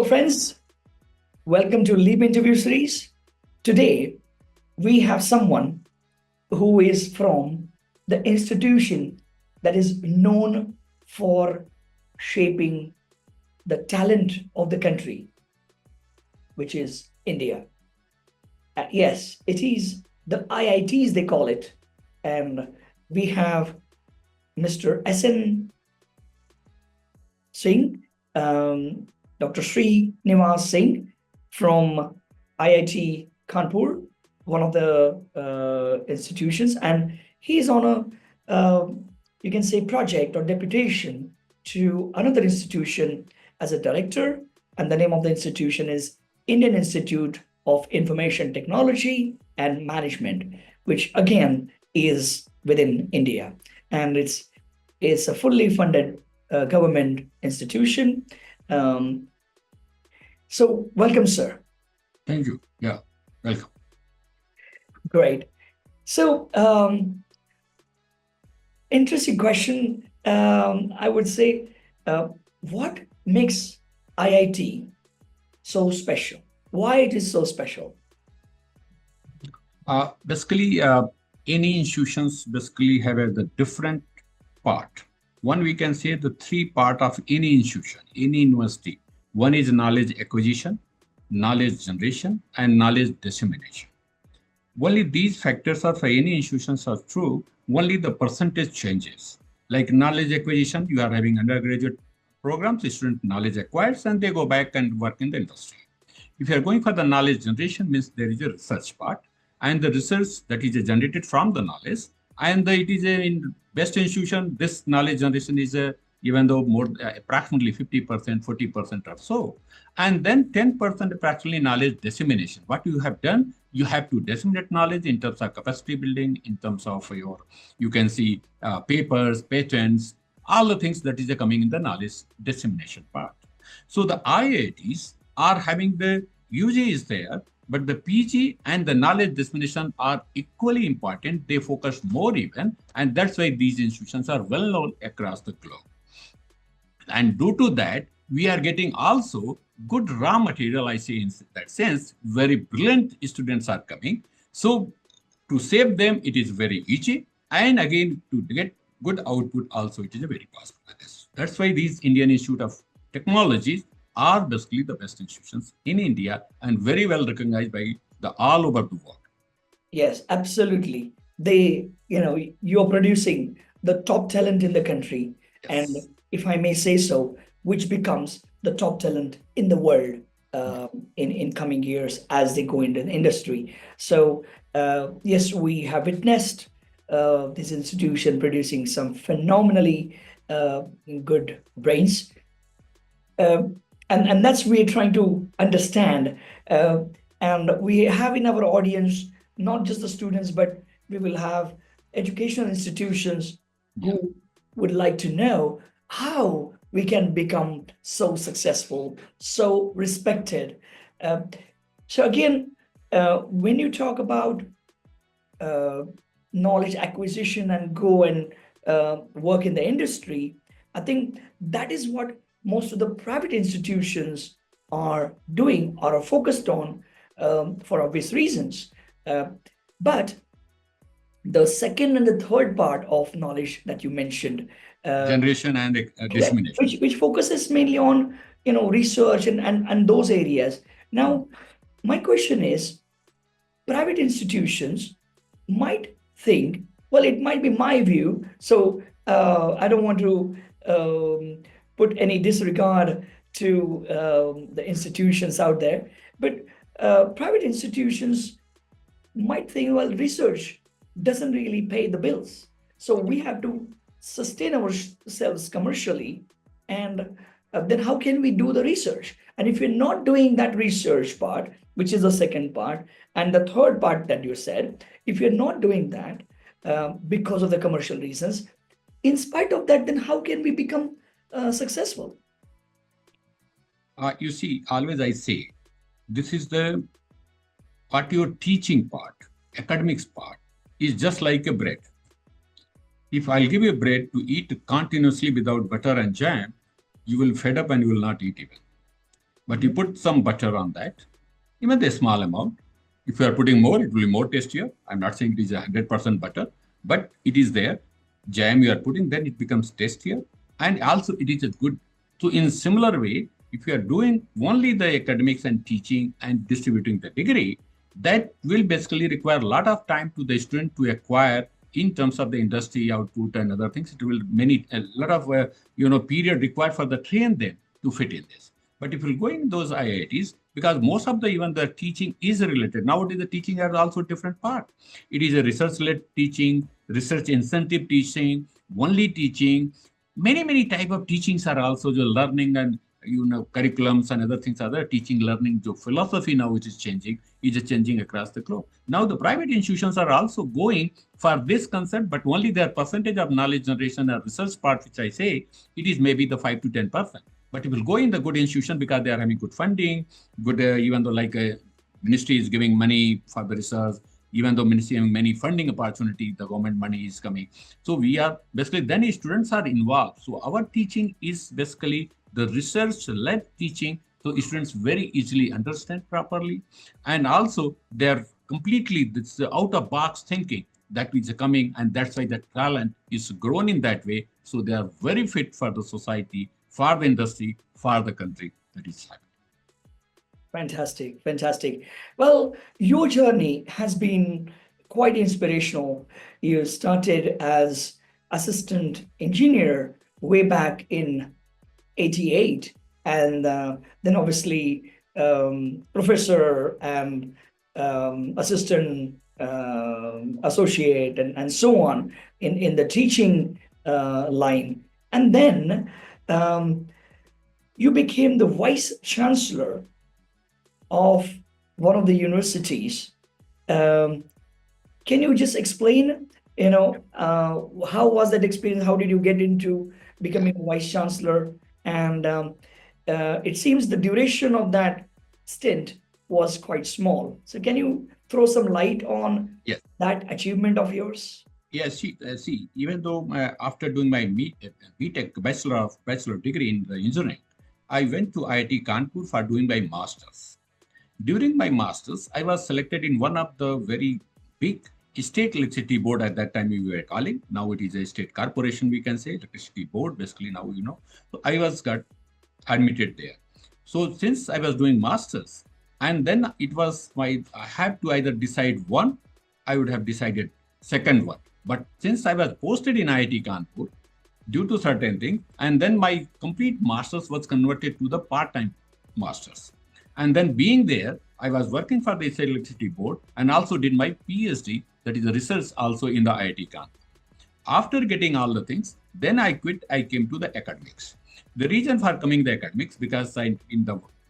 friends. Welcome to Leap Interview Series. Today, we have someone who is from the institution that is known for shaping the talent of the country, which is India. Yes, it is the IITs, they call it. And we have Mr. S.N. Singh, Dr. Sri Niwas Singh from IIT Kanpur, one of the institutions, and he's on you can say, project or deputation to another institution as a director, and the name of the institution is Indian Institute of Information Technology and Management, which again is within India, and it's a fully funded government institution. So welcome, sir. Thank you. Yeah, welcome. Great. So interesting question. I would say, what makes IIT so special? Why it is so special? Basically, any institutions basically have a different part. One, we can say the three part of any institution, any university. One is knowledge acquisition, knowledge generation, and knowledge dissemination. Only these factors are for any institutions are true, only the percentage changes. Like knowledge acquisition, you are having undergraduate programs, the student knowledge acquires and they go back and work in the industry. If you are going for the knowledge generation, means there is a research part, and the research that is generated from the knowledge, and it is in best institution, this knowledge generation is even though more approximately 50%, 40% or so. And then 10% approximately knowledge dissemination. What you have done, you have to disseminate knowledge in terms of capacity building, in terms of you can see papers, patents, all the things that is coming in the knowledge dissemination part. So the IITs are having the UG is there, but the PG and the knowledge dissemination are equally important. They focus more even, and that's why these institutions are well known across the globe. And due to that, we are getting also good raw material, I say in that sense, very brilliant students are coming. So to save them, it is very easy. And again, to get good output also, it is a very possible. That's why these Indian Institute of Technologies are basically the best institutions in India and very well recognized by the all over the world. Yes, absolutely. You're producing the top talent in the country. Yes. And if I may say so, which becomes the top talent in the world in coming years as they go into the industry. So yes, we have witnessed this institution producing some phenomenally good brains. And that's we're trying to understand. And we have in our audience, not just the students, but we will have educational institutions who would like to know how we can become so successful, so respected. So again, when you talk about knowledge acquisition and go and work in the industry, I think that is what most of the private institutions are doing or are focused on for obvious reasons. But the second and the third part of knowledge that you mentioned, generation and dissemination, which focuses mainly on research and those areas. Now, my question is, private institutions might think, well, it might be my view, so I don't want to put any disregard to the institutions out there, but private institutions might think, well, research doesn't really pay the bills, so we have to sustain ourselves commercially, and then how can we do the research? And if you're not doing that research part, which is the second part, and the third part that you said, if you're not doing that because of the commercial reasons, in spite of that, then how can we become successful? You see, always I say, this is the what your teaching part, academics part, is just like a bread. If I'll give you bread to eat continuously without butter and jam, you will fed up and you will not eat even. but you put some butter on that, even a small amount. If you are putting more, it will be more tastier. I'm not saying it is 100% butter, but it is there. Jam you are putting, then it becomes tastier. And also it is a good. So in similar way, if you are doing only the academics and teaching and distributing the degree, that will basically require a lot of time to the student to acquire in terms of the industry output and other things. It will a lot of period required for the train them to fit in this. But if you go in those IITs, because most of the even the teaching is related. Nowadays, the teaching has also different part. It is a research-led teaching, research incentive teaching, only teaching. Many type of teachings are also the learning and curriculums and other things. Other teaching, learning, the philosophy now which is changing across the globe. Now the private institutions are also going for this concept, but only their percentage of knowledge generation or research part, which I say, it is maybe the 5 to 10%. But it will go in the good institution because they are having good funding, good, even though like a ministry is giving money for the research, even though ministry having many funding opportunity, the government money is coming. So we are basically, then students are involved. So our teaching is basically the research-led teaching. So students very easily understand properly. And also they're completely, this out-of-box thinking that is coming, and that's why the talent is grown in that way. So they are very fit for the society, for the industry, for the country that is happening. Fantastic, fantastic. Well, your journey has been quite inspirational. You started as assistant engineer way back in 88, and then obviously professor and assistant associate and so on in the teaching line. And then you became the Vice-Chancellor of one of the universities. Can you just explain, how was that experience? How did you get into becoming Vice-Chancellor? And it seems the duration of that stint was quite small. So can you throw some light on that achievement of yours? Yes, see, even though after doing my BTech bachelor degree in the engineering, I went to IIT Kanpur for doing my master's. During my master's, I was selected in one of the very big state electricity board at that time we were calling. Now it is a state corporation, we can say, electricity board, basically now, So I got admitted there. So since I was doing master's, and then it was I had to either decide one, I would have decided second one. But since I was posted in IIT Kanpur, due to certain things, and then my complete master's was converted to the part-time master's. And then being there, I was working for the State Electricity Board and also did my PhD, that is a research also in the IIT Kanpur. After getting all the things, then I quit, I came to the academics. The reason for coming to the academics, because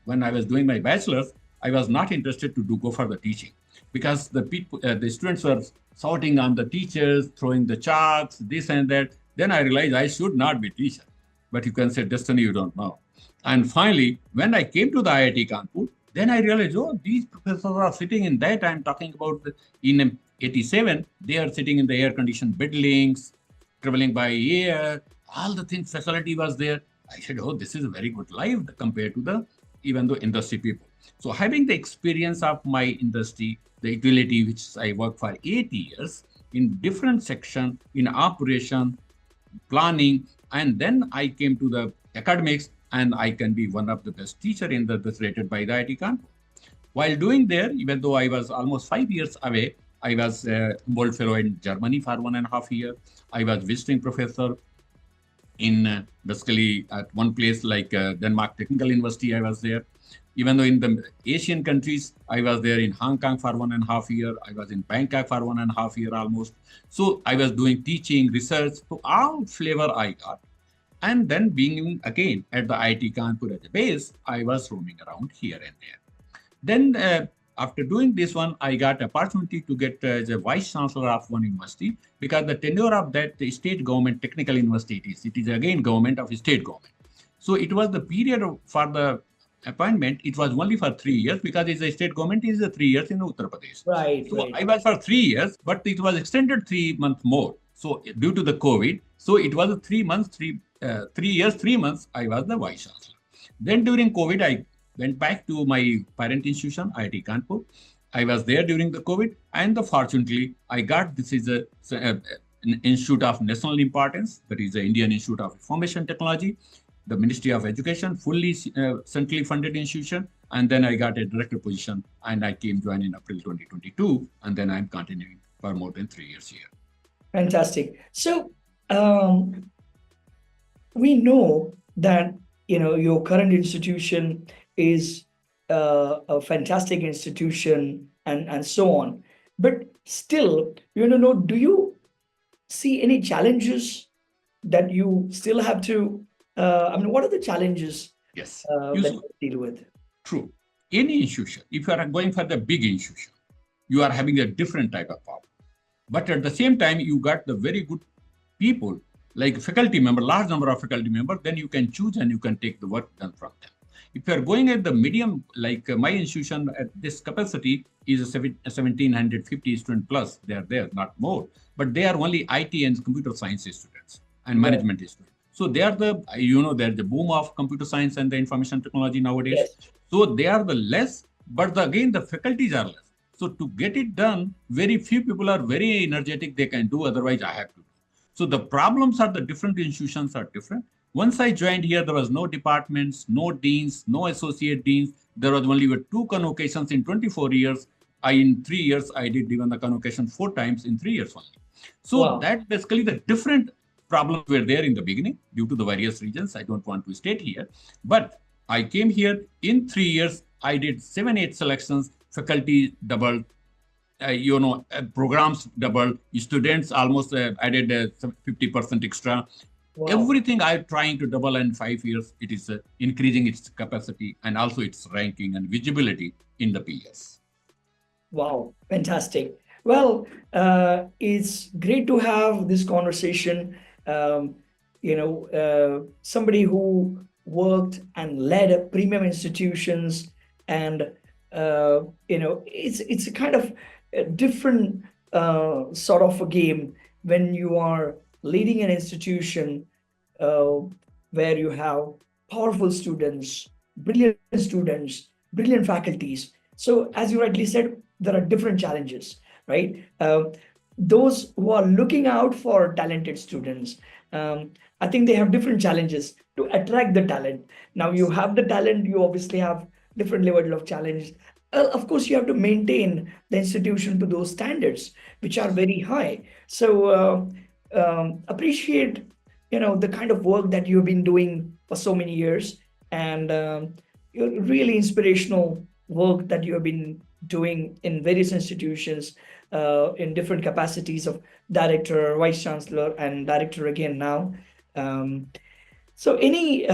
when I was doing my bachelor's, I was not interested to go for the teaching because the students were shouting on the teachers, throwing the chalks, this and that. Then I realized I should not be teacher, but you can say destiny, you don't know. And finally, when I came to the IIT Kanpur, then I realized, these professors are sitting in that. I'm talking about in 87, they are sitting in the air-conditioned buildings, traveling by air, all the things, facility was there. I said, this is a very good life compared to even the industry people. So having the experience of my industry, the utility, which I worked for 8 years in different sections, in operation, planning, and then I came to the academics, and I can be one of the best teacher in that's rated by the IIT Kanpur. While doing there, even though I was almost 5 years away, I was a Humboldt Fellow in Germany for 1.5 years. I was visiting professor in basically at one place like Denmark Technical University, I was there. Even though in the Asian countries, I was there in Hong Kong for 1.5 years. I was in Bangkok for 1.5 years almost. So I was doing teaching, research, so all flavor I got. And then being again at the IIT Kanpur as a base, I was roaming around here and there. Then after doing this one, I got opportunity to get as a vice chancellor of one university because the tenure of that the state government technical university it is again government of state government. So it was the period for the appointment. It was only for 3 years because it's a state government is 3 years in Uttar Pradesh. Right. So right. I was for 3 years, but it was extended 3 months more. So due to the COVID, so it was 3 months, 3 years, 3 months. I was the vice chancellor. Then during COVID, I went back to my parent institution, IIT Kanpur. I was there during the COVID, and fortunately, I got this is an institute of national importance. That is the Indian Institute of Information Technology, the Ministry of Education, fully centrally funded institution. And then I got a director position, and I came join in April 2022, and then I'm continuing for more than 3 years here. Fantastic. So we know that your current institution is a fantastic institution and so on, but still, do you see any challenges that you still have to? What are the challenges Yes, that you deal with? True. Any institution, if you are going for the big institution, you are having a different type of problem. But at the same time, you got the very good people like faculty member, large number of faculty members, then you can choose and you can take the work done from them. If you are going at the medium, like my institution at this capacity is 1,750 students plus, they are there, not more, but they are only IT and computer science students and management students. So they are there's the boom of computer science and the information technology nowadays. Yes. So they are the less, but again, the faculties are less. So to get it done, very few people are very energetic, they can do, otherwise I have to do. So the problems are the different institutions are different. Once I joined here, there was no departments, no deans, no associate deans. There was only 2 convocations in 24 years. In 3 years, I did even the convocation 4 times in 3 years only. So that basically the different problems were there in the beginning due to the various reasons. I don't want to state here. But I came here in 3 years. I did 7-8 selections, faculty doubled, programs doubled, students almost added 50% extra. Everything I'm trying to double in 5 years. It is increasing its capacity and also its ranking and visibility in the PS. Wow, fantastic. Well, it's great to have this conversation. Somebody who worked and led premium institutions, and it's a kind of a different sort of a game when you are leading an institution where you have powerful students, brilliant faculties. So as you rightly said, there are different challenges, right? Those who are looking out for talented students, I think they have different challenges to attract the talent. Now you have the talent, you obviously have different level of challenge. Of course, you have to maintain the institution to those standards, which are very high. So appreciate, the kind of work that you've been doing for so many years, and really inspirational work that you have been doing in various institutions in different capacities of director, vice chancellor, and director again now. So any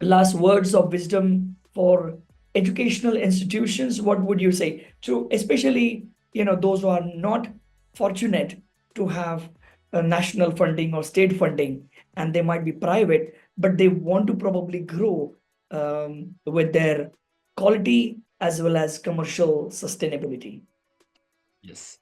last words of wisdom for educational institutions? What would you say to especially those who are not fortunate to have national funding or state funding, and they might be private, but they want to probably grow with their quality as well as commercial sustainability? Yes.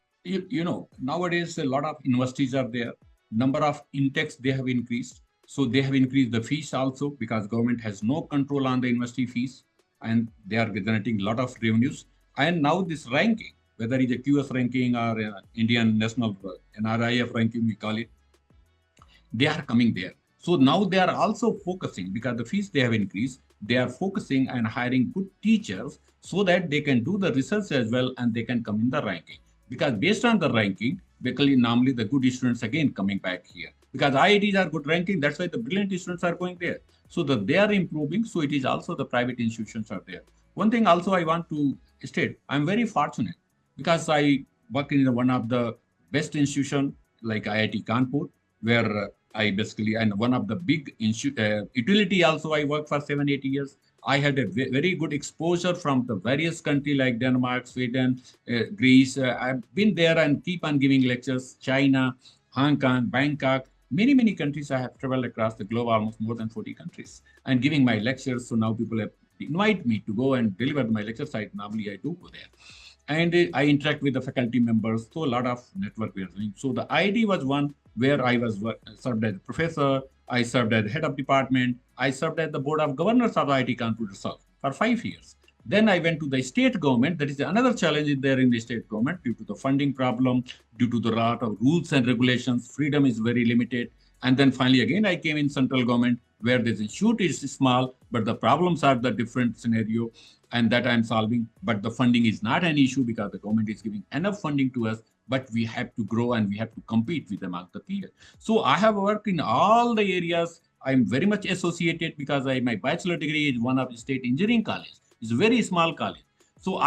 Nowadays, a lot of universities are there. Number of intakes, they have increased. So they have increased the fees also because government has no control on the university fees, and they are generating a lot of revenues. And now this ranking, whether it's a QS ranking or Indian National NRIF ranking, we call it, they are coming there. So now they are also focusing, because the fees they have increased, they are focusing and hiring good teachers so that they can do the research as well and they can come in the ranking. Because based on the ranking, basically normally the good students again coming back here. Because IITs are good ranking, that's why the brilliant students are going there. So that they are improving, so it is also the private institutions are there. One thing also I want to state, I'm very fortunate because I work in one of the best institutions like IIT Kanpur, where I basically, and one of the big utility also I worked for 7-8 years. I had a very good exposure from the various countries like Denmark, Sweden, Greece. I've been there and keep on giving lectures, China, Hong Kong, Bangkok, many countries. I have traveled across the globe, almost more than 40 countries, and giving my lectures. So now people have invite me to go and deliver my lecture site. Normally I do go there. And I interact with the faculty members. So a lot of network we are doing. So the ID was one where I was served as a professor. I served as head of department. I served as the board of governors of IIT Kanpur itself for 5 years. Then I went to the state government. That is another challenge there in the state government due to the funding problem, due to the lot of rules and regulations. Freedom is very limited. And then finally, again, I came in central government where the institute is small, but the problems are the different scenario and that I'm solving. But the funding is not an issue because the government is giving enough funding to us, but we have to grow and we have to compete with among the peers. So I have worked in all the areas. I'm very much associated because my bachelor degree is one of the state engineering college. It's a very small college. So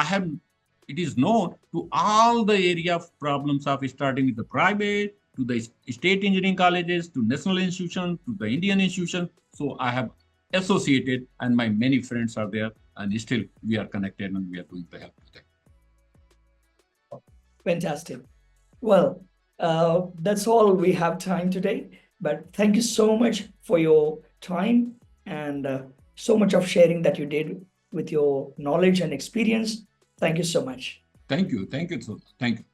it is known to all the area of problems of starting with the private, to the state engineering colleges, to national institution, to the Indian institution. So I have associated and my many friends are there and still we are connected and we are doing the help to them. Fantastic. Well, that's all we have time today. But thank you so much for your time and so much of sharing that you did with your knowledge and experience. Thank you so much. Thank you. Thank you. Thank you.